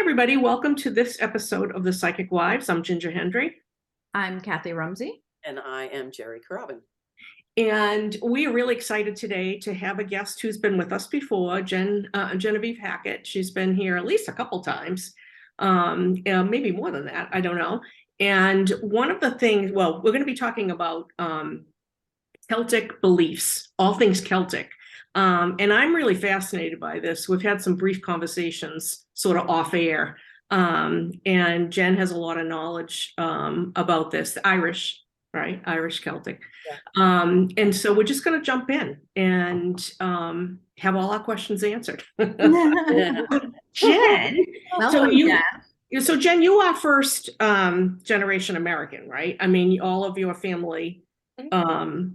everybody. Welcome to this episode of The Psychic Wives. I'm Ginger Hendry. I'm Kathy Rumsey. And I am Jerry Carabin. And we are really excited today to have a guest who's been with us before, Genevieve Hackett. She's been here at least a couple times, maybe more than that. I don't know. And one of the things, well, we're going to be talking about Celtic beliefs, all things Celtic. And I'm really fascinated by this. We've had some brief conversations sort of off air. And Jen has a lot of knowledge about this, Irish, right? Irish Celtic. Yeah. And so we're just going to jump in and have all our questions answered. Jen, so Jen, you are first generation American, right? I mean, all of your family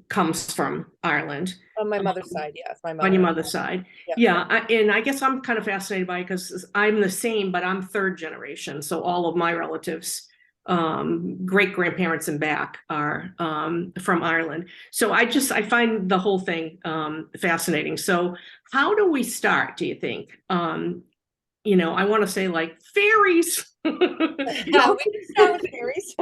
comes from Ireland. On my mother's side, yes. My mother. On your mother's side. Yeah. And I guess I'm kind of fascinated by it because I'm the same, but I'm third generation. So all of my relatives, great grandparents and back are from Ireland. So I find the whole thing fascinating. So how do we start, do you think? I want to say like fairies. Yeah, we can start with fairies.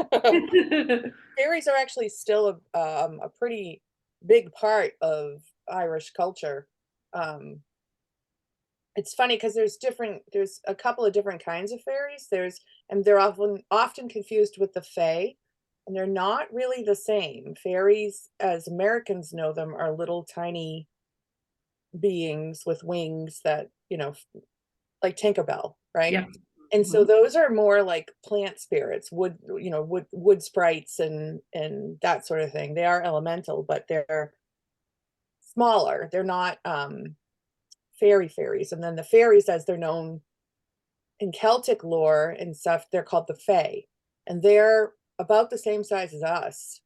Fairies are actually still a pretty big part of Irish culture. It's funny because there's a couple of different kinds of fairies. And they're often confused with the fae, and they're not really the same. Fairies, as Americans know them, are little tiny beings with wings that, like Tinkerbell, right? Yeah. And so those are more like plant spirits, wood sprites and that sort of thing. They are elemental, but they're smaller. They're not fairies. And then the fairies, as they're known in Celtic lore and stuff, they're called the fae. And they're about the same size as us,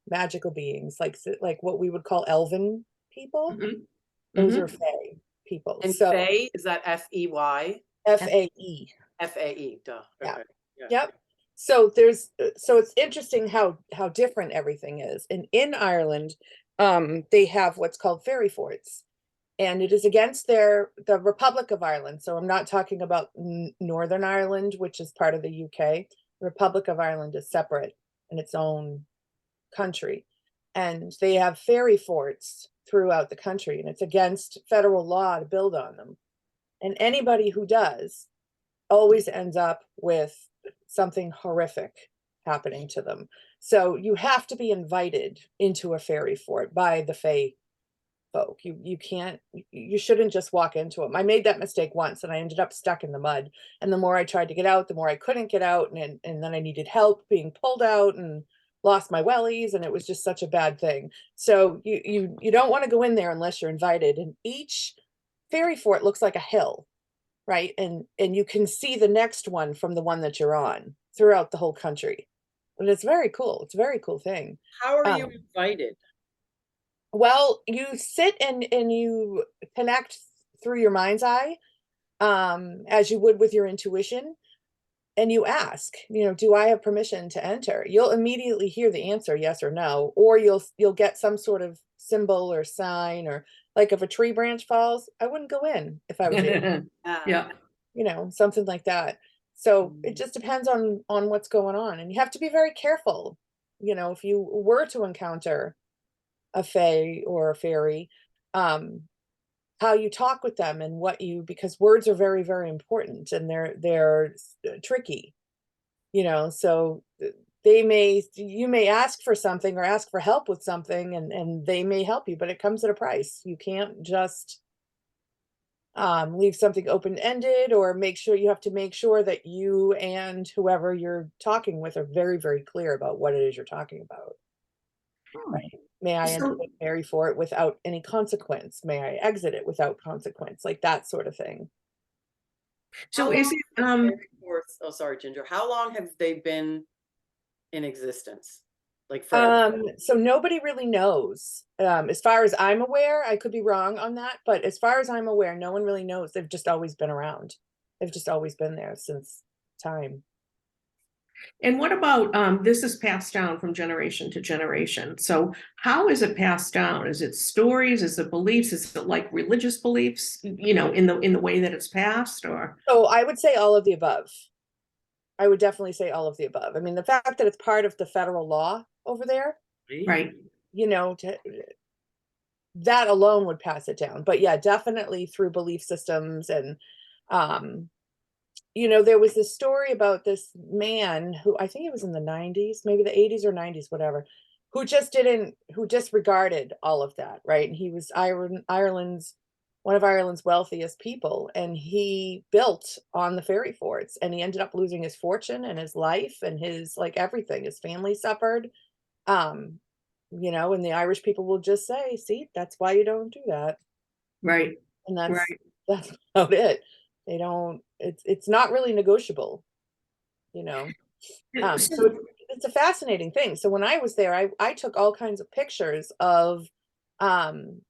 magical beings, like what we would call elven people. Those are fae people. And so fae, is that F-E-Y? F-A-E. F-A-E, duh. Yeah. Okay. Yeah. Yep. So it's interesting how different everything is. And in Ireland, they have what's called fairy forts, and it is against the Republic of Ireland. So I'm not talking about Northern Ireland, which is part of the UK. The Republic of Ireland is separate in its own country, and they have fairy forts throughout the country, and it's against federal law to build on them. And anybody who does always ends up with something horrific happening to them. So you have to be invited into a fairy fort by the fae folk. You shouldn't just walk into them. I made that mistake once and I ended up stuck in the mud. And the more I tried to get out, the more I couldn't get out. And then I needed help being pulled out and lost my wellies. And it was just such a bad thing. So you don't want to go in there unless you're invited. And each fairy fort looks like a hill, right? And you can see the next one from the one that you're on throughout the whole country. And it's very cool. It's a very cool thing. How are you invited? Well, you sit and you connect through your mind's eye, as you would with your intuition, and you ask, do I have permission to enter? You'll immediately hear the answer, yes or no, or you'll get some sort of symbol or sign, or like if a tree branch falls, I wouldn't go in if I was you. Yeah. Something like that. So it just depends on what's going on, and you have to be very careful. If you were to encounter a fae or a fairy, how you talk with them and because words are very, very important, and they're tricky, so you may ask for something or ask for help with something, and they may help you, but it comes at a price. You can't just leave something open-ended, or you have to make sure that you and whoever you're talking with are very, very clear about what it is you're talking about. Right. May I enter the fairy fort without any consequence? May I exit it without consequence? Like that sort of thing. So is it oh, sorry, Ginger. How long have they been in existence? Like forever? So nobody really knows. As far as I'm aware, I could be wrong on that, but as far as I'm aware, no one really knows. They've just always been around. They've just always been there since time. And what about, this is passed down from generation to generation. So how is it passed down? Is it stories? Is it beliefs? Is it like religious beliefs, in the way that it's passed, or? So I would say all of the above. I would definitely say all of the above. I mean, the fact that it's part of the federal law over there, Right, that alone would pass it down. But yeah, definitely through belief systems. And there was this story about this man who, I think it was in the 90s, maybe the 80s or 90s, whatever, who disregarded all of that, right? And he was one of Ireland's wealthiest people, and he built on the fairy forts, and he ended up losing his fortune and his life and his, like, everything. His family suffered. And the Irish people will just say, see, that's why you don't do that. right, And right. that's about it. They don't, it's not really negotiable, So it's a fascinating thing. So when I was there, I took all kinds of pictures of um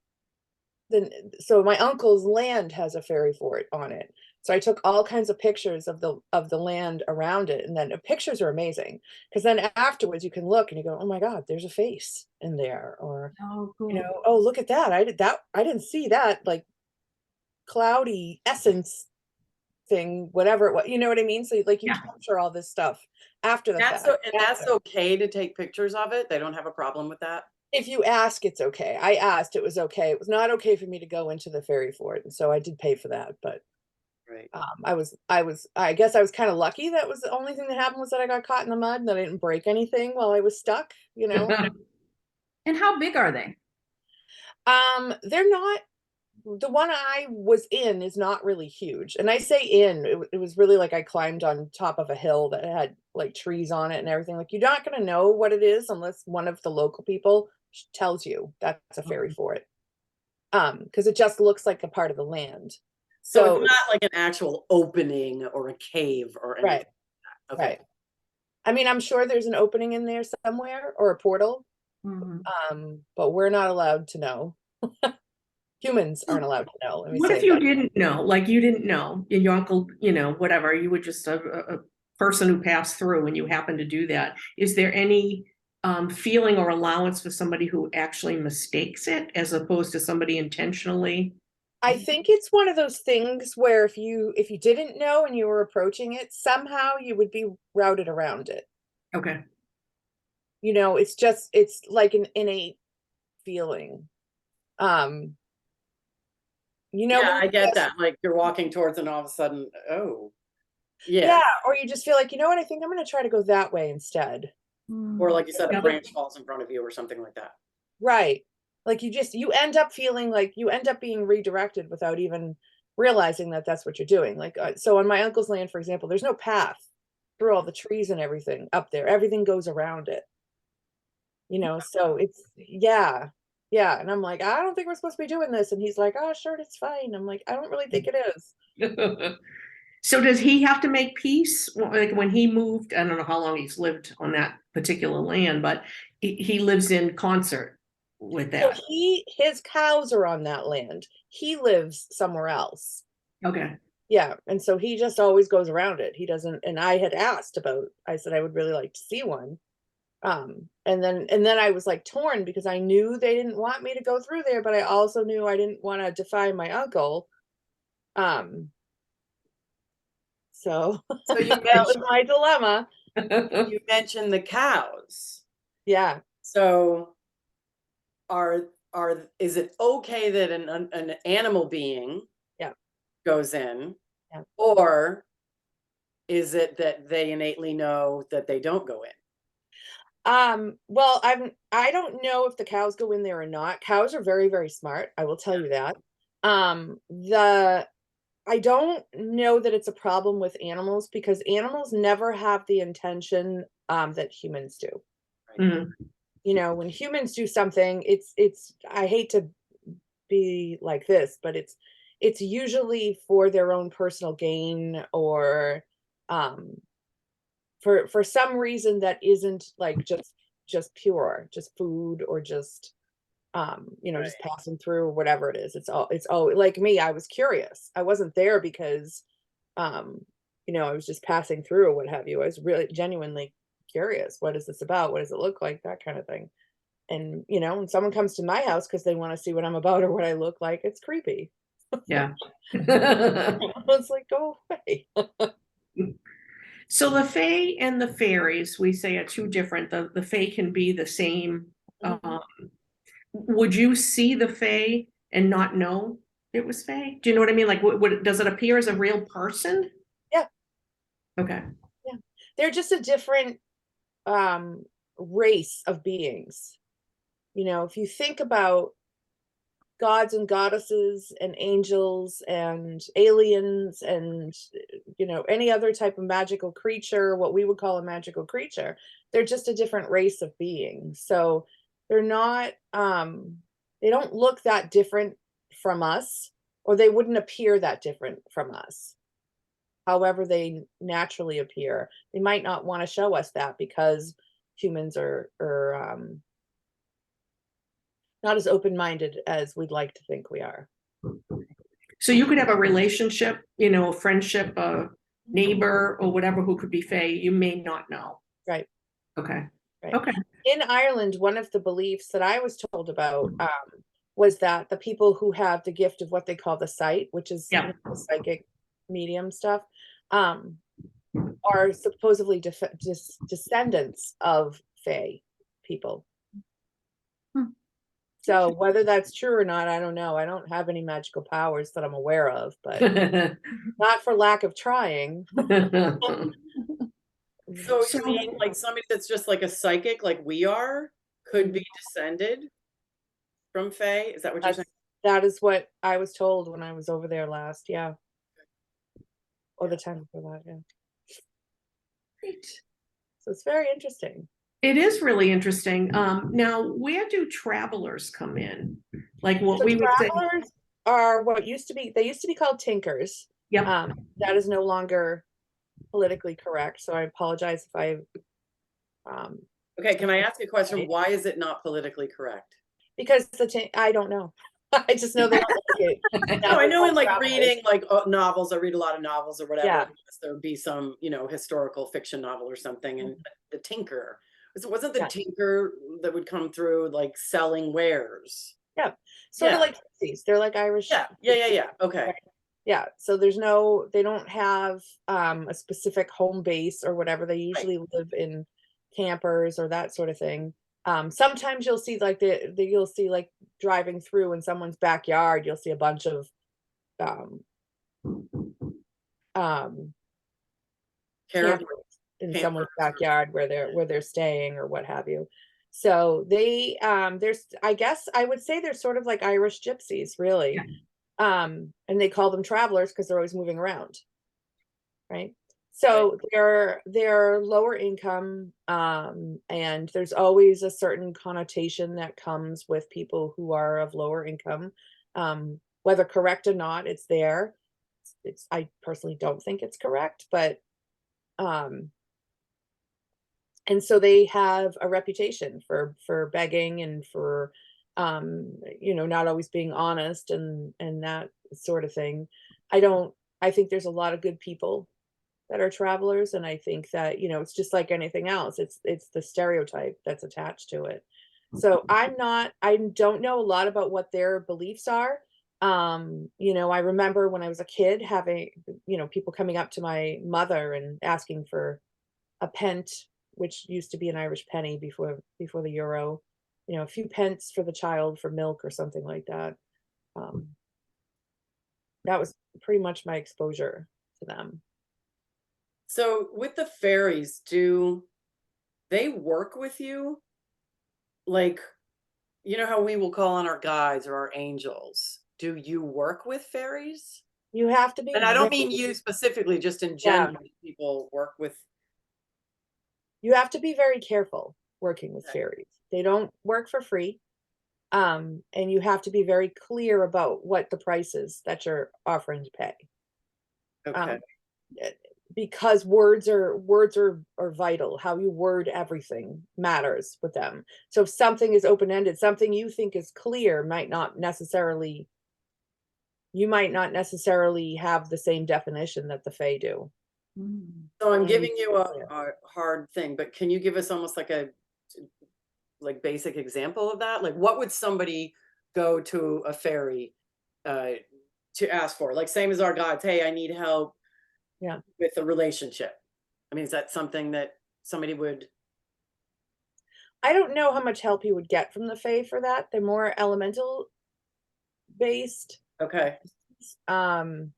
so my uncle's land has a fairy fort on it. So I took all kinds of pictures of the land around it, and then pictures are amazing because then afterwards you can look and you go, oh my God, there's a face in there, or Oh, cool. oh, look at that. I didn't see that, like, cloudy essence thing, whatever it was. You know what I mean? So like you Yeah. capture all this stuff after the That's fact. that's okay to take pictures of it. They don't have a problem with that. If you ask, it's okay. I asked, it was okay. It was not okay for me to go into the fairy fort, and so I did pay for that. But Right. I guess I was kind of lucky. That was the only thing that happened, was that I got caught in the mud and that I didn't break anything while I was stuck. And how big are they? They're not. The one I was in is not really huge, and I say it was really like I climbed on top of a hill that had like trees on it and everything. Like, you're not going to know what it is unless one of the local people tells you that's a fairy fort, because it just looks like a part of the land. So So it's not like an actual opening or a cave or anything. right, Okay. right. I mean, I'm sure there's an opening in there somewhere, or a portal, Mhm. but we're not allowed to know. Humans aren't allowed to know. Let me What say if you that. didn't know, like you didn't know, your uncle, whatever, you were just a person who passed through and you happened to do that. Is there any feeling or allowance for somebody who actually mistakes it as opposed to somebody intentionally? I think it's one of those things where if you didn't know and you were approaching it, somehow you would be routed around it. Okay. It's like an innate feeling. Um, Yeah, when I you get just, that. Like you're walking towards and all of a sudden, oh, yeah, yeah. or you just feel like, you know what, I think I'm going to try to go that way instead. Or like you said, a Yeah. branch falls in front of you or something like that. Right. Like you end up feeling like you end up being redirected without even realizing that that's what you're doing. Like, so on my uncle's land, for example, there's no path through all the trees and everything up there. Everything goes around it. So it's, yeah. Yeah. And I'm like, I don't think we're supposed to be doing this. And he's like, oh, sure, it's fine. I'm like, I don't really think it is. So does he have to make peace? Like when he moved, I don't know how long he's lived on that particular land, but he lives in concert with So that. his cows are on that land. He lives somewhere else. Okay. Yeah. And so he just always goes around it. He doesn't, and I had asked I said, I would really like to see one. And then I was like torn because I knew they didn't want me to go through there, but I also knew I didn't want to defy my uncle. Um, so So you that was my dilemma. mentioned the cows. Yeah. So is it okay that an animal being Yeah. goes in? Yeah. Or is it that they innately know that they don't go in? Well, I don't know if the cows go in there or not. Cows are very, very smart. I will tell you that. I don't know that it's a problem with animals because animals never have the intention that humans do. Mhm. When humans do something, I hate to be like this, but it's usually for their own personal gain, or for some reason that isn't like just pure, just food, or just just passing through, or whatever it is. It's all like me. I was curious. I wasn't there because I was just passing through or what have you. I was really genuinely curious. What is this about? What does it look like? That kind of thing. And, when someone comes to my house because they want to see what I'm about or what I look like, it's creepy. Yeah. It's like, go away. So the Fae and the fairies, we say are two different. The Fae can be the same. Mhm. Would you see the Fae and not know it was Fae? Do you know what I mean? Like, does it appear as a real person? Yeah. Okay. Yeah. They're just a different race of beings. If you think about gods and goddesses and angels and aliens and any other type of magical creature, what we would call a magical creature, they're just a different race of beings. So they're not they don't look that different from us, or they wouldn't appear that different from us. However they naturally appear, they might not want to show us that because humans are not as open-minded as we'd like to think we are. So you could have a relationship, a friendship, a neighbor or whatever who could be Fae. You may not know. Right. Okay. Right. Okay. In Ireland, one of the beliefs that I was told about was that the people who have the gift of what they call the sight, which is Yeah. the psychic medium stuff, are supposedly descendants of Fae people. So whether that's true or not, I don't know. I don't have any magical powers that I'm aware of, but not for lack of trying. So So- you mean like somebody that's just like a psychic, like we are, could be descended from Fae? Is that what you're saying? That is what I was told when I was over there last, yeah. Or the time before that, yeah. Great. So it's very interesting. It is really interesting. Now, where do travelers come in? Like what So we would say. travelers are what they used to be called tinkers. Yep. That is no longer politically correct. So I apologize if I Okay, can I ask a question? Right. Why is it not politically correct? because I don't know. I just know they don't like it. No, I know in like Travelers. reading like novels, I read a lot of novels or whatever. Yeah. There would be some, historical fiction novel or something, and the tinker. Wasn't the Yeah. tinker that would come through like selling wares? Yeah. Sort of Yeah. like gypsies. They're like Irish. Yeah. Okay. Right. Yeah. So they don't have a specific home base or whatever. They usually live in campers or that sort of thing. Sometimes you'll see like you'll see like driving through in someone's backyard, you'll see a bunch of Caribou. campers in Campers someone's or- backyard where they're staying or what have you. So there's I guess I would say they're sort of like Irish gypsies, really. And they call them travelers because they're always moving around. Right. So they're lower income, and there's always a certain connotation that comes with people who are of lower income. Whether correct or not, it's there. I personally don't think it's correct, but and so they have a reputation for begging and for not always being honest and that sort of thing. I think there's a lot of good people that are travelers, and I think that it's just like anything else. It's the stereotype that's attached to it. So I don't know a lot about what their beliefs are. I remember when I was a kid having people coming up to my mother and asking for a pence, which used to be an Irish penny before the euro, a few pence for the child for milk or something like that. That was pretty much my exposure to them. So with the fairies, do they work with you? Like, how we will call on our guides or our angels. Do you work with fairies? You have to be. And I don't mean you specifically, just in general, people work with. You have to be very careful working with Okay. fairies. They don't work for free. And you have to be very clear about what the price is that you're offering to pay. Okay. Because words are vital. How you word everything matters with them. So if something is open-ended, something you think is clear you might not necessarily have the same definition that the Fae do. So I'm wanna giving be you a, clear. a hard thing, but can you give us almost like a basic example of that? Like what would somebody go to a fairy uh to ask for? Like same as our gods, hey, I need help Yeah. with a relationship. I mean, is that something that somebody would I don't know how much help you would get from the Fae for that. They're more elemental based. okay. Um,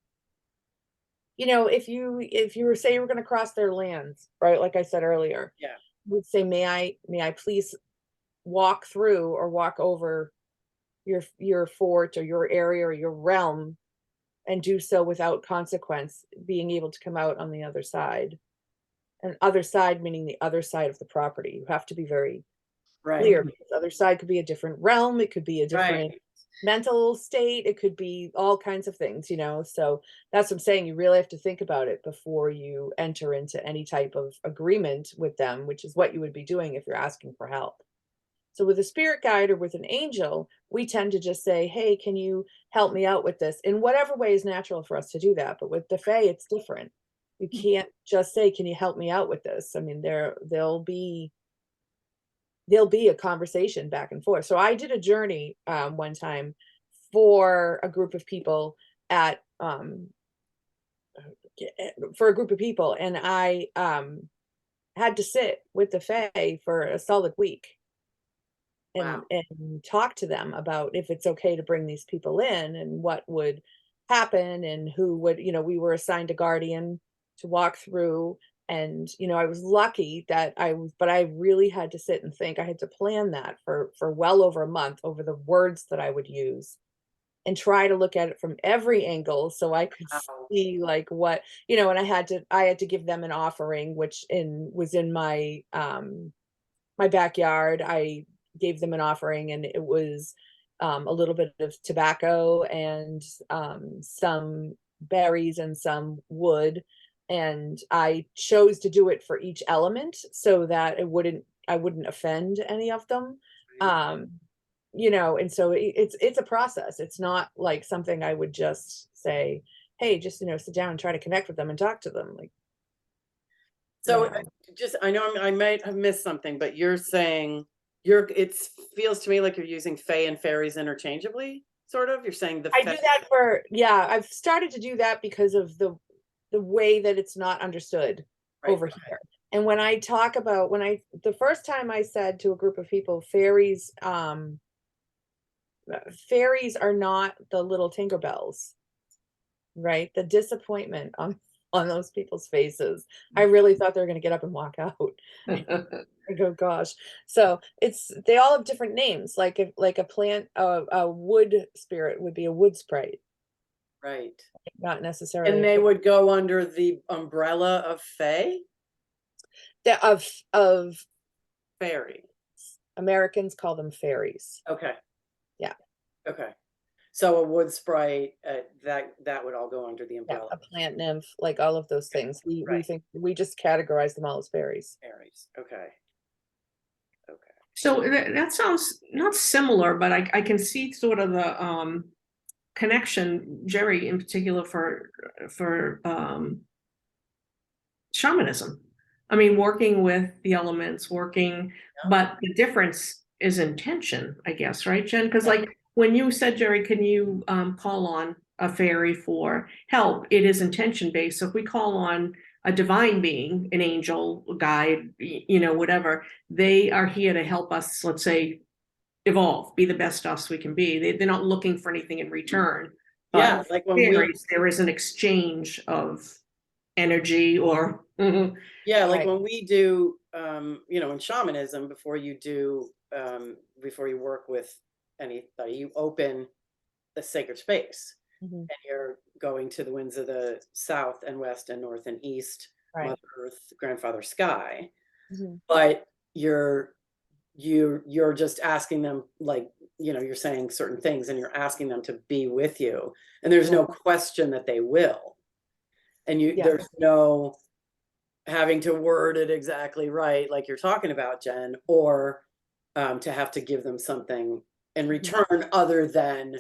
if you were say you were gonna cross their lands, right? Like I said earlier, Yeah. you would say, may I please walk through or walk over your fort or your area or your realm and do so without consequence, being able to come out on the other side. And other side meaning the other side of the property. You have to be very Right. clear because the other side could be a different realm, it could be a different Right. mental state, it could be all kinds of things, so that's what I'm saying. You really have to think about it before you enter into any type of agreement with them, which is what you would be doing if you're asking for help. So with a spirit guide or with an angel, we tend to just say, hey, can you help me out with this in whatever way is natural for us to do that. But with the Fae, it's different. You can't just say, can you help me out with this? I mean, there'll be a conversation back and forth. So I did a journey one time for a group of people at for a group of people, and I had to sit with the Fae for a solid week Wow. and talk to them about if it's okay to bring these people in and what would happen and who would, we were assigned a guardian to walk through. And I was lucky that but I really had to sit and think. I had to plan that for well over a month, over the words that I would use, and try to look at it from every angle so I could Wow. see like what, and I had to give them an offering, which was in my backyard. I gave them an offering, and it was a little bit of tobacco and some berries and some wood. And I chose to do it for each element so that I wouldn't offend any of them. Right. And so it's a process. It's not like something I would just say, hey, just sit down and try to connect with them and talk to them. Like, So no. just I know I might have missed something, but you're saying it feels to me like you're using fae and fairies interchangeably, sort of. You're saying the I fae, do that yeah, I've started to do that because of the way that it's not understood right? over here. And when I talk about the first time I said to a group of people, fairies are not the little Tinkerbells, right? The disappointment on those people's faces. I really thought they were going to get up and walk out. I go, gosh. So they all have different names. Like a plant, a wood spirit would be a wood sprite, Right. not necessarily And a they fairy. would go under the umbrella of fae, Of fairy. Americans call them fairies. Okay. Yeah. Okay. So a wood sprite, that would all go under the Yeah, umbrella a of plant nymph, like all of those things. We right. think we just categorize them all as fairies. fairies. Okay. Okay. So that sounds not similar, but I can see sort of the connection, Jerry, in particular for shamanism. I mean, working with the elements, but the difference is intention, I guess, right, Jen? Because like when you said, Jerry, can you call on a fairy for help? It is intention based. So if we call on a divine being, an angel, a guide, whatever, they are here to help us, let's say, evolve, be the best us we can be. They're not looking for anything in return. Yeah, But like when fairies, there is an exchange of energy or yeah, like Right. when we do in shamanism, before you work with anybody, you open the sacred space Mhm. and you're going to the winds of the south and west and north and east, Right. Mother Earth, Grandfather Sky. Mhm. But you're just asking them, like, you're saying certain things and you're asking them to be with you. And there's no question that they will. And Yeah. there's no having to word it exactly right, like you're talking about, Jen, or to have to give them something in return other than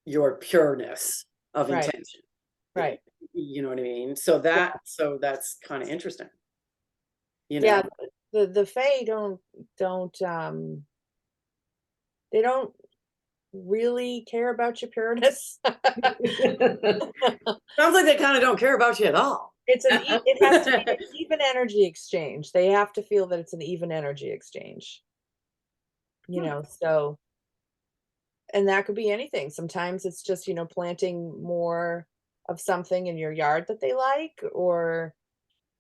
your pureness of Right. intention. Right. You know what I mean? So that's kind of interesting. You Yeah, know, the Fae they don't really care about your pureness. sounds like they kind of don't care about you at all. It has to be an even energy exchange. They have to feel that it's an even energy exchange. You know, so, and that could be anything. Sometimes it's just, planting more of something in your yard that they like, or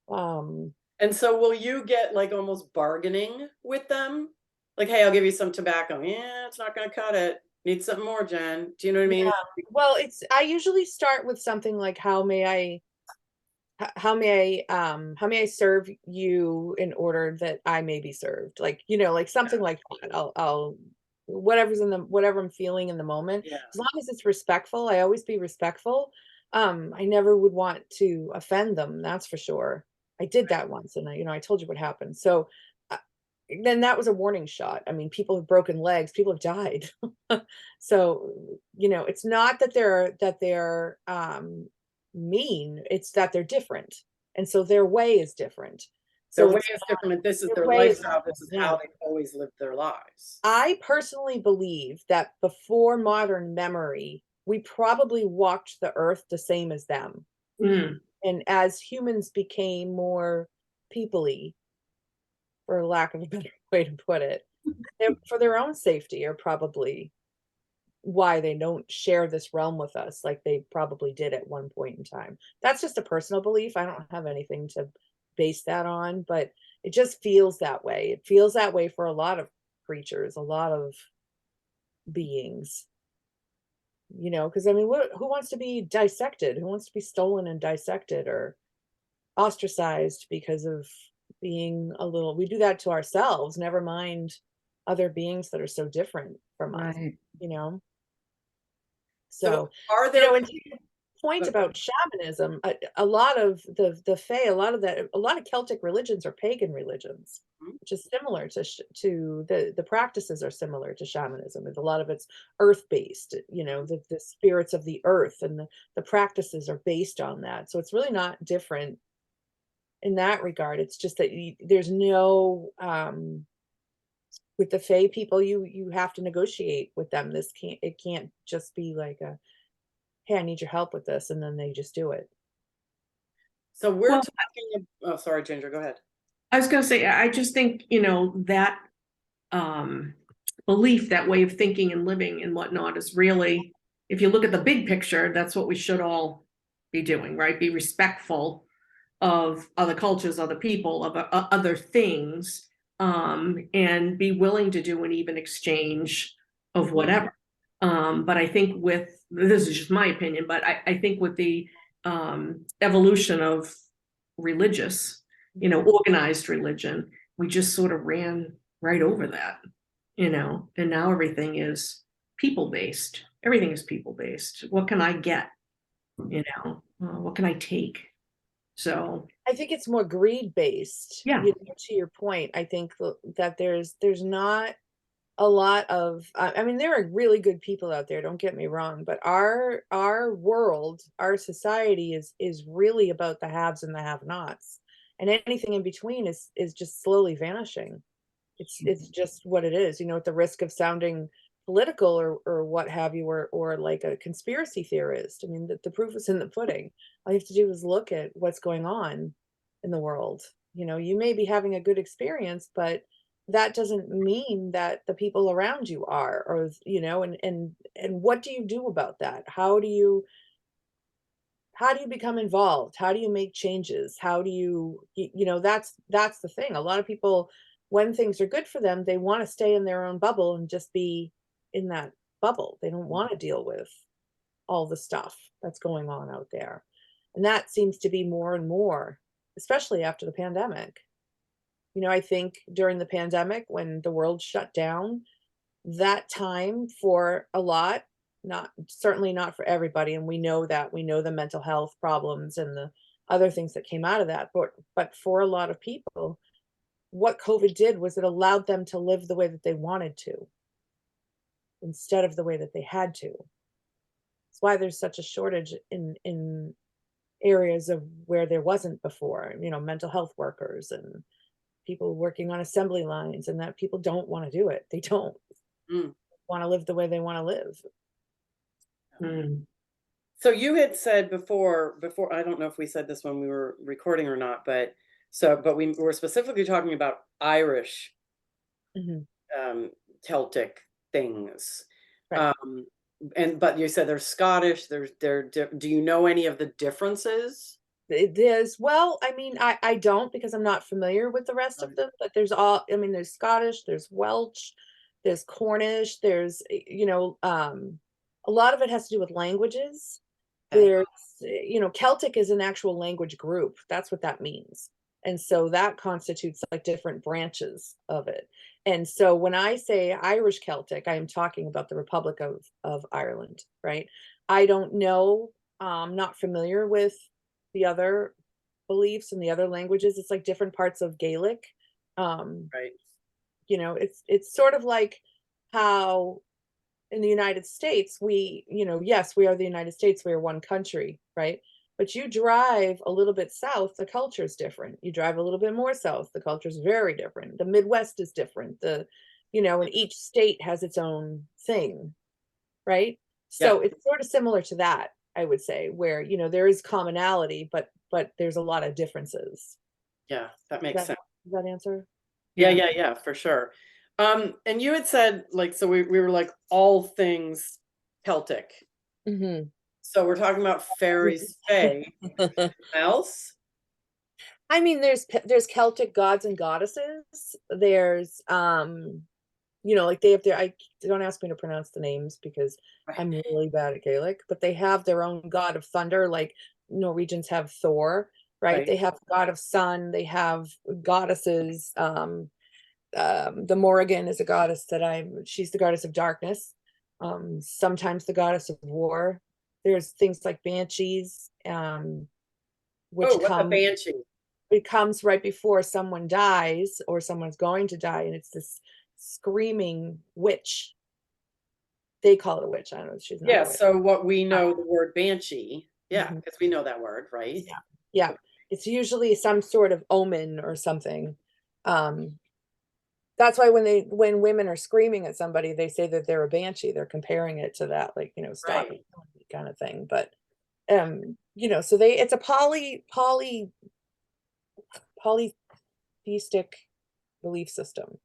um And so will you get like almost bargaining with them? Like, hey, I'll give you some tobacco. Yeah, it's not gonna cut it. Need something more, Jen. Do you know what I mean? yeah. Well, I usually start with something like, how may I serve you in order that I may be served? Like, like something like that. I'll whatever I'm feeling in the moment. Yeah. As long as it's respectful, I always be respectful. I never would want to offend them, that's for sure. I did that once, and I told you what happened. So uh, then that was a warning shot. I mean, people have broken legs, people have died. So, it's not that they're mean, it's that they're different. And so their way is different. Their So way it's is different, and this is their their way is lifestyle. This is different, yeah. how they've always lived their lives. I personally believe that before modern memory, we probably walked the earth the same as them. Mm. And as humans became more people-y, for lack of a better way to put it, for their own safety, are probably why they don't share this realm with us like they probably did at one point in time. That's just a personal belief. I don't have anything to base that on, but it just feels that way. It feels that way for a lot of creatures, a lot of beings. Because I mean, who wants to be dissected? Who wants to be stolen and dissected or ostracized because of being a little? We do that to ourselves, never mind other beings that are so different from us, Right. you know? So So, are there and to your point about shamanism, a lot of the Fae, a lot of Celtic religions are pagan religions, Mhm. which is similar to the practices are similar to shamanism. And a lot of it's earth based, the spirits of the earth, and the practices are based on that. So it's really not different in that regard. It's just that there's no with the Fae people, you have to negotiate with them. It can't just be like hey, I need your help with this, and then they just do it. So we're Well, talking. Oh, sorry, Ginger. Go ahead. I was going to say, I just think, that belief, that way of thinking and living and whatnot is really, if you look at the big picture, that's what we should all be doing, right? Be respectful of other cultures, other people, of other things, and be willing to do an even exchange of whatever. But I think this is just my opinion, but I think with the evolution of religious, organized religion, we just sort of ran right over that, and now everything is people based. Everything is people based. What can I get? What can I take? So, I think it's more greed based. yeah. To your point, I think that there's not a lot of. I mean, there are really good people out there. Don't get me wrong, but our world, our society is really about the haves and the have-nots, and anything in between is just slowly vanishing. It's just what it is, at the risk of sounding political or what have you, or like a conspiracy theorist. I mean, the proof is in the pudding. All you have to do is look at what's going on in the world. You may be having a good experience, but that doesn't mean that the people around you are, or and what do you do about that? How do you become involved? How do you make changes? How do that's the thing. A lot of people, when things are good for them, they want to stay in their own bubble and just be in that bubble. They don't want to deal with all the stuff that's going on out there. And that seems to be more and more, especially after the pandemic. I think during the pandemic, when the world shut down, that time for a lot, not certainly not for everybody, and we know the mental health problems and the other things that came out of that, but for a lot of people, what COVID did was it allowed them to live the way that they wanted to instead of the way that they had to. That's why there's such a shortage in areas of where there wasn't before, mental health workers and people working on assembly lines, and that people don't want to do it. They don't Mm. want to live the way they want to live. Mm. So you had said before, I don't know if we said this when we were recording or not, but we were specifically talking about Irish Mhm. Celtic things. Right. But you said there's Scottish, do you know any of the differences? It is, well, I mean, I don't, because I'm not familiar with the rest of Right. them, but there's Scottish, there's Welsh, there's Cornish, there's, a lot of it has to do with languages. Okay. There's, Celtic is an actual language group. That's what that means. And so that constitutes like different branches of it. And so when I say Irish Celtic, I am talking about the Republic of Ireland, right? I don't know, not familiar with the other beliefs and the other languages. It's like different parts of Gaelic. Right. It's sort of like how in the United States, yes, we are the United States, we are one country, right? But you drive a little bit south, the culture is different. You drive a little bit more south, the culture is very different. The Midwest is different. And each state has its own thing, right? So Yeah. it's sort of similar to that, I would say, where, there is commonality, but there's a lot of differences. Yeah, that makes sense. Does that answer? Yeah, for sure. And you had said, like, so we were like all things Celtic. Mm-hmm. So we're talking about fairies, fae. Else? I mean, there's Celtic gods and goddesses. There's like they have their, I don't ask me to pronounce the names because I'm really bad at Gaelic, but they have their own god of thunder, like Norwegians have Thor, right? Right. They have god of sun, they have goddesses. The Morrigan is a goddess she's the goddess of darkness. Sometimes the goddess of war. There's things like banshees, which Oh, what's a banshee? it comes right before someone dies or someone's going to die, and it's this screaming witch. They call it a witch. I don't know, she's not Yeah, a witch. so what we know, the word banshee. Yeah, Mhm. because we know that word, right? Yeah, it's usually some sort of omen or something. That's why when women are screaming at somebody, they say that they're a banshee. They're comparing it to that, like, stop Right. it kind of thing. But so it's a polytheistic belief system,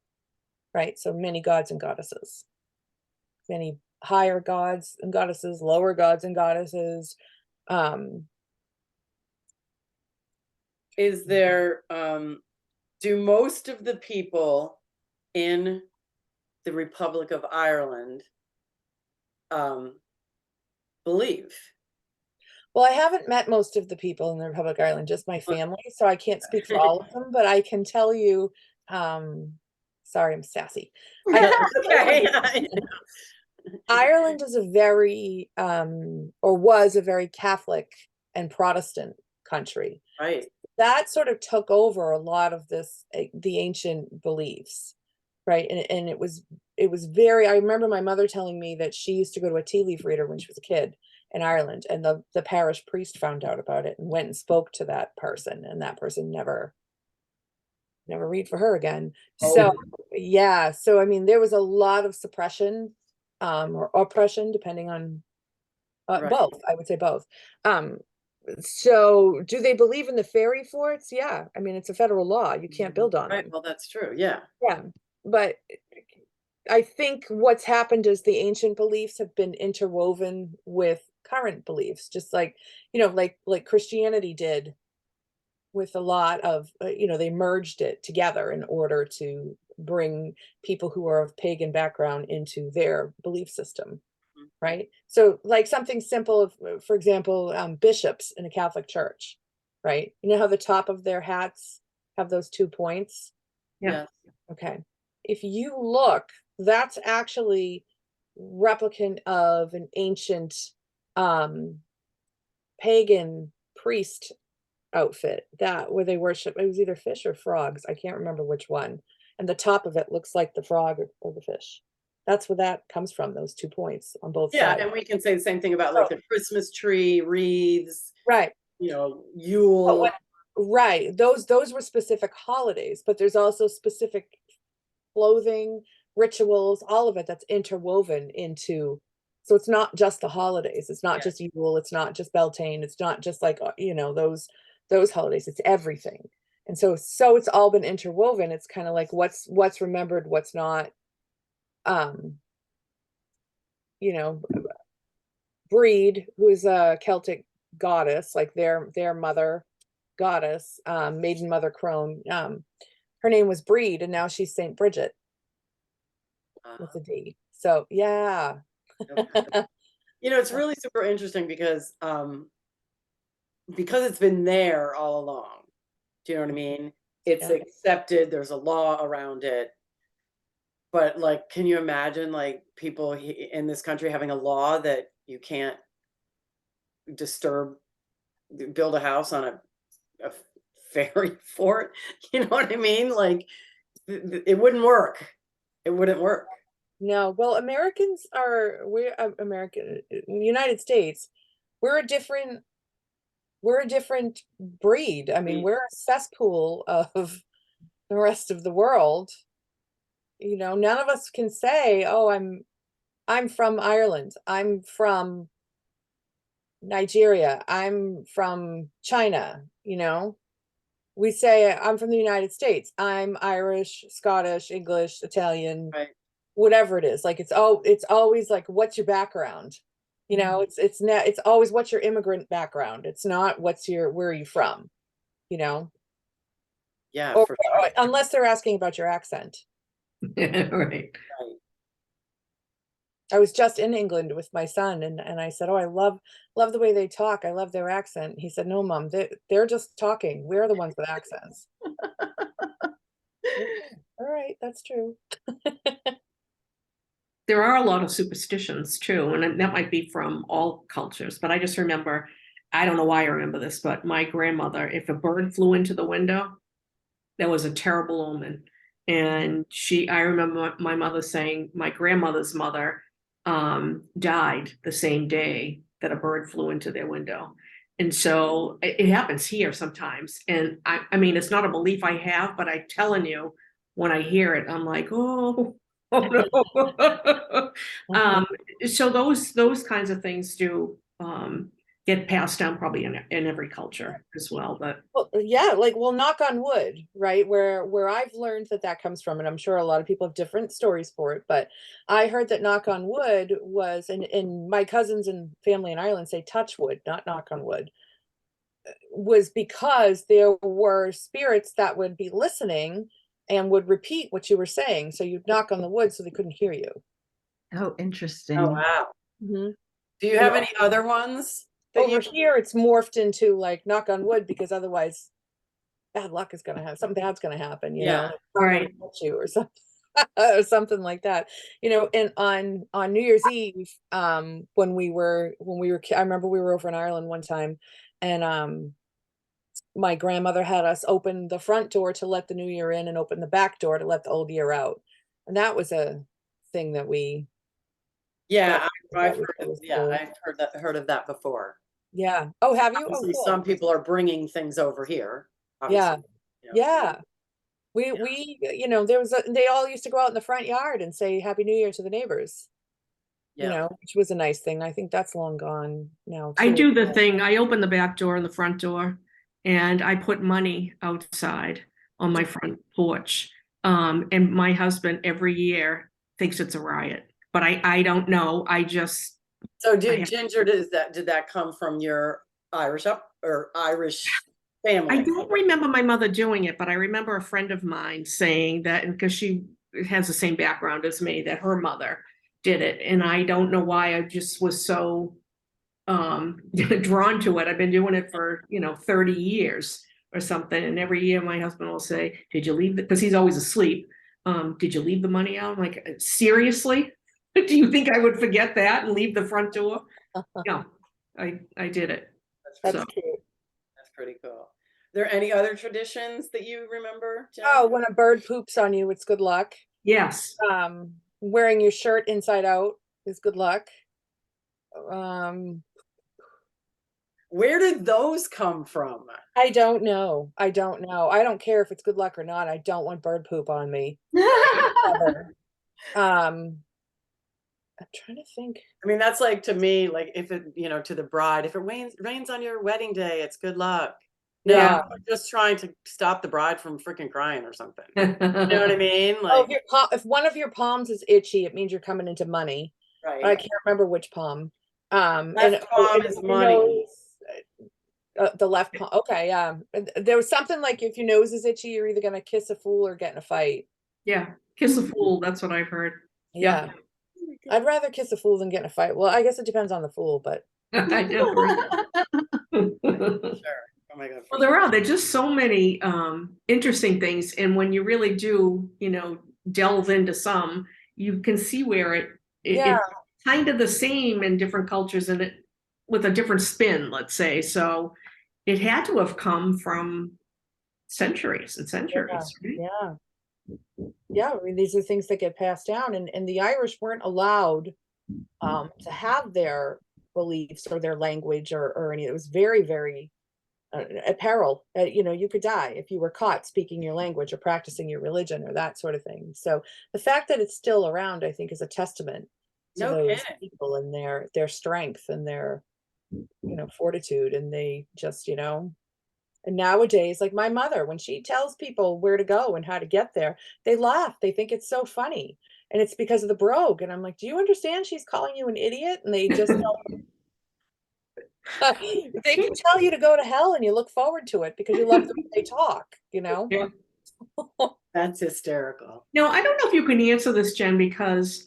right? So many gods and goddesses, many higher gods and goddesses, lower gods and goddesses. Is there, do most of the people in the Republic of Ireland believe? Well, I haven't met most of the people in the Republic of Ireland, just my family, so I can't speak for all of them, but I can tell you, sorry, I'm sassy. Okay. Ireland is a very, or was a very Catholic and Protestant country. Right. That sort of took over a lot of the ancient beliefs, right? And it was very, I remember my mother telling me that she used to go to a tea leaf reader when she was a kid in Ireland, and the parish priest found out about it and went and spoke to that person, and that person never read for her again. So yeah, so I mean, there was a lot of suppression, or oppression, depending on Right. both. I would say both. So do they believe in the fairy forts? Yeah, I mean, it's a federal law. You can't build on Right. them. Well, that's true. Yeah. Yeah, but I think what's happened is the ancient beliefs have been interwoven with current beliefs, just like, like Christianity did with a lot of, they merged it together in order to bring people who are of pagan background into their belief system, Mhm. right? So like something simple, for example, bishops in a Catholic church, right? You know how the top of their hats have those 2 points? Yeah. Yes. Okay. If you look, that's actually replicant of an ancient pagan priest outfit that where they worship, it was either fish or frogs. I can't remember which one. And the top of it looks like the frog or the fish. That's where that comes from, those 2 points on both Yeah, sides. and we can say the same thing about So, like the Christmas tree wreaths. right. you know, But Yule. what- right, those were specific holidays, but there's also specific clothing, rituals, all of it that's interwoven into. So it's not just the holidays. It's not Yeah. just Yule. It's not just Beltane. It's not just like those holidays. It's everything. And so it's all been interwoven. It's kind of like what's remembered, what's not. Um, you know, Breed, who is a Celtic goddess, like their mother goddess, maiden mother crone. Her name was Breed, and now she's Saint Bridget with a D. So yeah. Okay. You know, it's really super interesting because it's been there all along. Do you know what I mean? It's Yeah. accepted, there's a law around it. But like, can you imagine like people in this country having a law that you can't build a house on a fairy fort? You know what I mean? Like, it wouldn't work. It wouldn't work. No, well, we're American, in the United States, we're a different breed. I mean, Breed. we're a cesspool of the rest of the world. You know, none of us can say, "Oh, I'm from Ireland. I'm from Nigeria. I'm from China," you know? We say, "I'm from the United States. I'm Irish, Scottish, English, Italian, Right. whatever it is." Like it's always like, what's your background? You know, it's always what's your immigrant background. It's not where are you from, you know? Yeah, Or for sure. unless they're asking about your accent. Right. Right. I was just in England with my son, and I said, "Oh, I love the way they talk. I love their accent." He said, "No, Mom, they're just talking. We're the ones with accents." Okay, all right, that's true. There are a lot of superstitions too, and that might be from all cultures, but I just remember, I don't know why I remember this, but my grandmother, if a bird flew into the window, that was a terrible omen. And I remember my mother saying my grandmother's mother died the same day that a bird flew into their window. And so it happens here sometimes. And I mean, it's not a belief I have, but I'm telling you, when I hear it, I'm like, oh, oh no. Mhm. So those kinds of things do get passed down probably in every culture as well. But Well, yeah, like, well, knock on wood, right? Where I've learned that comes from, and I'm sure a lot of people have different stories for it, but I heard that knock on wood was, and my cousins and family in Ireland say touch wood, not knock on wood, was because there were spirits that would be listening and would repeat what you were saying. So you'd knock on the wood so they couldn't hear you. Oh, interesting. Oh, wow. Mhm. Do you And have any other ones that you? over here, it's morphed into like knock on wood because otherwise bad luck is going to happen. Something bad's going to happen, you know, Yeah. like someone right. will hit you or something. Or something like that, you know. And on New Year's Eve, I remember we were over in Ireland one time, and my grandmother had us open the front door to let the new year in and open the back door to let the old year out. And that was a thing that we Yeah, that, I've heard that of, was yeah, cool. I've heard of that before. Yeah. Oh, have you? Oh, Obviously, cool. some people are bringing things over here, Yeah. obviously. You know, Yeah. yeah. We they all used to go out in the front yard and say Happy New Year to the neighbors, you Yeah. know, which was a nice thing. I think that's long gone now I too. do the thing, I open the back door and the front door, and I put money outside on my front porch. And my husband every year thinks it's a riot, but I don't know. So I have, Ginger, did that come from your Irish I family? don't remember my mother doing it, but I remember a friend of mine saying that, because she has the same background as me, that her mother did it. And I don't know why, I just was so drawn to it. I've been doing it for 30 years or something, and every year my husband will say, did you leave because he's always asleep, did you leave the money out? I'm like, seriously? Do you think I would forget that and leave the front door? No, I did it. That's That's pretty, So cute. that's pretty cool. There any other traditions that you remember, Jen? Oh, when a bird poops on you, it's good luck. yes. Wearing your shirt inside out is good luck. Um, Where did those come from? I don't know. I don't know. I don't care if it's good luck or not. I don't want bird poop on me. Ever. I'm trying to think. I mean, that's like, to me, like, if it, to the bride, if it rains on your wedding day, it's good luck. No, Yeah. I'm just trying to stop the bride from freaking crying or something. You know what I mean? Oh, Like, if one of your palms is itchy, it means you're coming into money. I right. can't remember which palm. Left palm is money. The left palm. Okay, yeah. There was something like if your nose is itchy, you're either gonna kiss a fool or get in a fight. Yeah, kiss a fool, that's what I've heard. Yeah. I'd rather kiss a fool than get in a fight. Well, I guess it depends on the fool, but I know, right? Sure. Oh my God. Well, there's just so many interesting things. And when you really do, delve into some, you can see where yeah, it's kind of the same in different cultures and it with a different spin, let's say. So it had to have come from centuries and centuries, right? yeah. Yeah, I mean, these are things that get passed down, and the Irish weren't allowed to have their beliefs or their language or any. It was very, very at peril. You could die if you were caught speaking your language or practicing your religion or that sort of thing. So the fact that it's still around, I think, is a testament to No those kidding. people and their strength and their fortitude, and they just And nowadays, like my mother, when she tells people where to go and how to get there, they laugh. They think it's so funny. And it's because of the brogue. And I'm like, do you understand she's calling you an idiot? And they just they can tell you to go to hell and you look forward to it because you love the way they talk, Yeah. That's hysterical. No, I don't know if you can answer this, Jen, because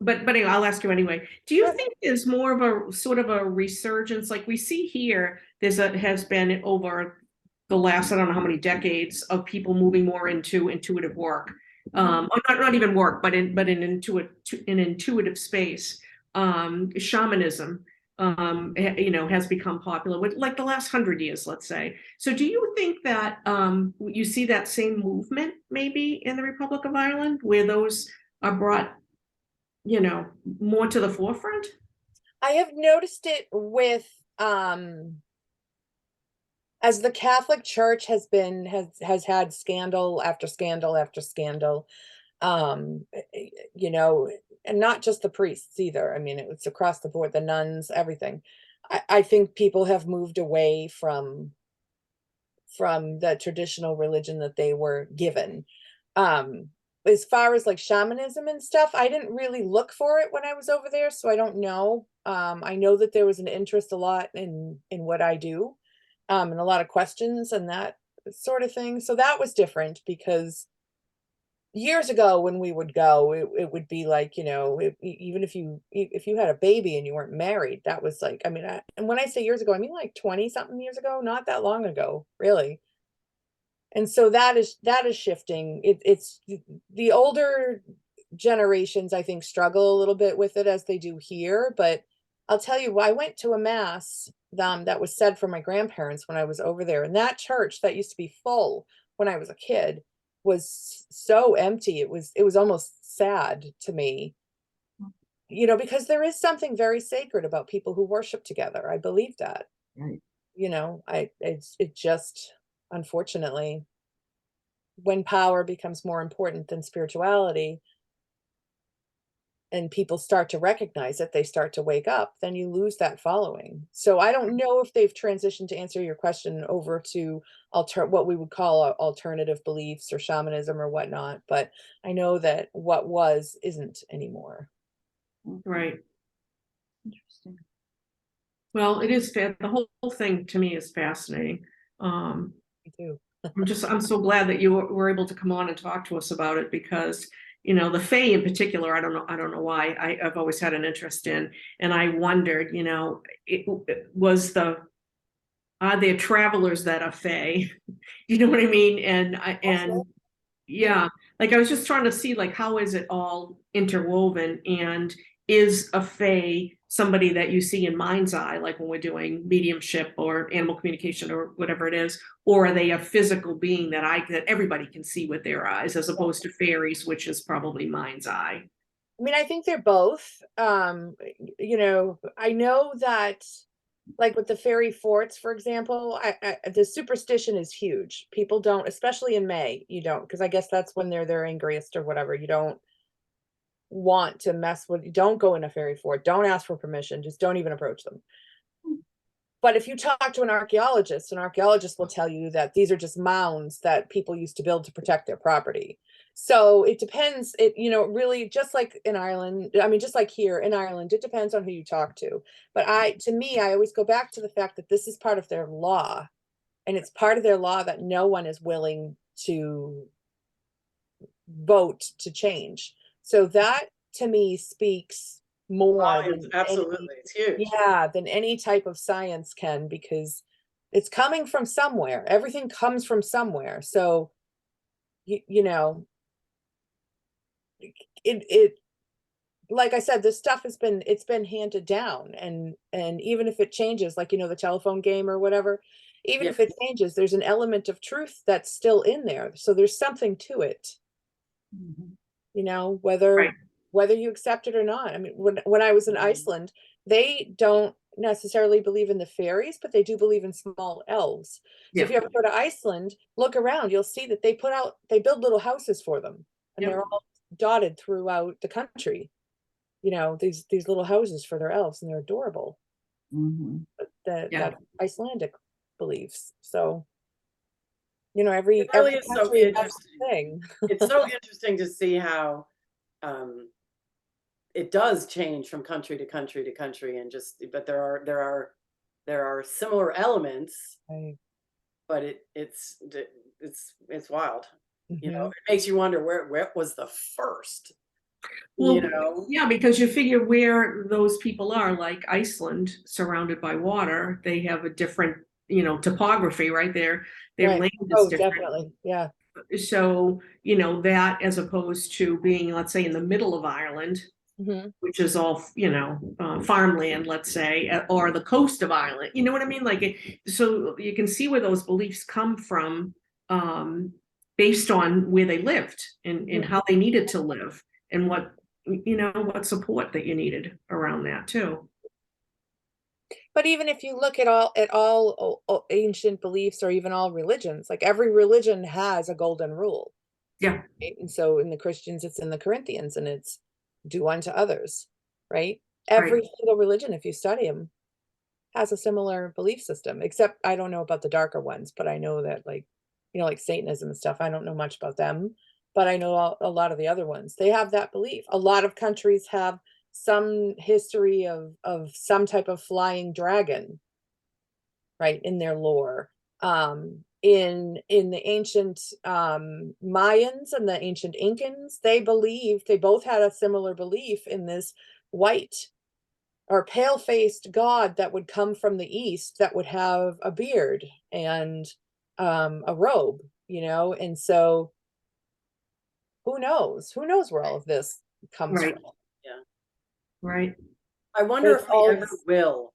but anyway, I'll ask you anyway. Do you Sure. think there's more of a sort of a resurgence like we see here? Has been over the last, I don't know how many decades, of people moving more into intuitive work, or not even work, but in intuitive space. Shamanism, has become popular with like the last 100 years, let's say. So, do you think that you see that same movement maybe in the Republic of Ireland, where those are brought, more to the forefront? I have noticed it with as the Catholic Church has had scandal after scandal after scandal, um, and not just the priests either. I mean, it's across the board, the nuns, everything. I think people have moved away from the traditional religion that they were given. Um, as far as like shamanism and stuff, I didn't really look for it when I was over there, so I don't know. I know that there was an interest a lot in what I do, and a lot of questions and that sort of thing. So that was different because years ago when we would go, it would be like, even if you had a baby and you weren't married, that was like, I mean, and when I say years ago, I mean like 20 something years ago, not that long ago, really. And so that is shifting. It's the older generations, I think, struggle a little bit with it as they do here. But I'll tell you, I went to a mass that was said for my grandparents when I was over there, and that church that used to be full when I was a kid was so empty. It was almost sad to me, because there is something very sacred about people who worship together. I believe that. Right. It just, unfortunately, when power becomes more important than spirituality and people start to recognize it, they start to wake up, then you lose that following. So I don't know if they've transitioned, to answer your question, over to what we would call alternative beliefs or shamanism or whatnot, but I know that what was isn't anymore. Right. Interesting. Well, it is the whole thing to me is fascinating. Um, Me too. I'm so glad that you were able to come on and talk to us about it because, the Fae in particular, I don't know why I've always had an interest in, and I wondered, it was are there travelers that are Fae? You know what I mean? And yeah, like I was just trying to see like how is it all interwoven, and is a Fae somebody that you see in mind's eye, like when we're doing mediumship or animal communication or whatever it is, or are they a physical being that everybody can see with their eyes, as opposed to fairies, which is probably mind's eye? I mean, I think they're both. I know that like with the fairy forts, for example, the superstition is huge. People don't, especially in May, you don't, because I guess that's when they're their angriest or whatever. You don't want to mess with, don't go in a fairy fort, don't ask for permission, just don't even approach them. But if you talk to an archaeologist will tell you that these are just mounds that people used to build to protect their property. So it depends, really, just like in Ireland, I mean, just like here in Ireland, it depends on who you talk to. But to me, I always go back to the fact that this is part of their law. And it's part of their law that no one is willing to vote to change. So that to me speaks more than Absolutely, it's huge. than any type of science can, because it's coming from somewhere. Everything comes from somewhere. So you know, it like I said, this stuff it's been handed down, and even if it changes, like the telephone game or whatever, even if it changes, there's an element of truth that's still in there. So there's something to it. Whether you accept it or not. I mean, when I was in Iceland, they don't necessarily believe in the fairies, but they do believe in small elves. So if you ever go to Iceland, look around, you'll see that they build little houses for them, and they're all dotted throughout the country. These little houses for their elves, and they're adorable. But that Icelandic beliefs. So every really is so country has interesting. a thing. It's so interesting to see how it does change from country to country to country, and but there are similar elements, Right. but it's wild. Mhm. It makes you wonder where was the first. Well, yeah, because you figure where those people are, like Iceland, surrounded by water, they have a different, topography, right? Their Right. land is Oh, different. definitely. Yeah. So, that as opposed to being, let's say, in the middle of Ireland, which is all, farmland, let's say, or the coast of Ireland. You know what I mean? So you can see where those beliefs come from, based on where they lived and how they needed to live, and what support that you needed around that too. But even if you look at all ancient beliefs, or even all religions, like every religion has a golden rule. Yeah. Right? And so in the Christians, it's in the Corinthians, and it's do unto others, right? Every single religion, if you study them, has a similar belief system, except I don't know about the darker ones, but I know that like Satanism and stuff, I don't know much about them, but I know a lot of the other ones. They have that belief. A lot of countries have some history of some type of flying dragon, right, in their lore. In the ancient Mayans and the ancient Incans, they both had a similar belief in this white or pale-faced god that would come from the east, that would have a beard and a robe, and so who knows where all of this comes from. Yeah. Right. I wonder if we ever Always, will.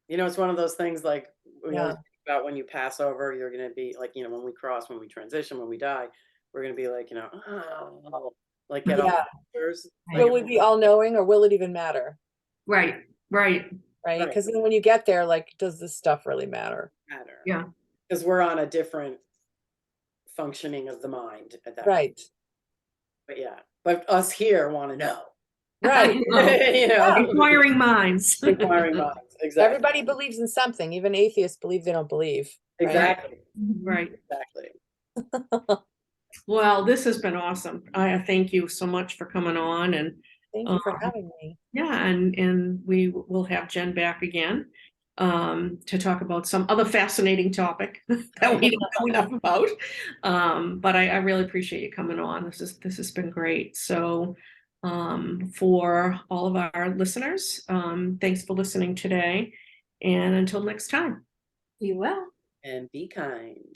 It's one of those things, like we always yeah, think about when you pass over, you're going to be like, when we cross, when we transition, when we die, we're going to be like, oh, like get all yeah. the pictures. Will we be all knowing, or will it even matter? Right. Right, because then when you get there, like, does this stuff really matter? Yeah. Because we're on a different functioning of the mind at that point. Right. But us here want to know. Right. Inquiring minds. Inquiring minds. Exactly. Everybody believes in something. Even atheists believe they don't believe. Right? Exactly. Right. Exactly. Well, this has been awesome. I thank you so much for coming on, and Thank you for having me. yeah, and we will have Jen back again to talk about some other fascinating topic that we don't know enough about. But I really appreciate you coming on. This has been great. So for all of our listeners, thanks for listening today, and until next time. Be well. And be kind.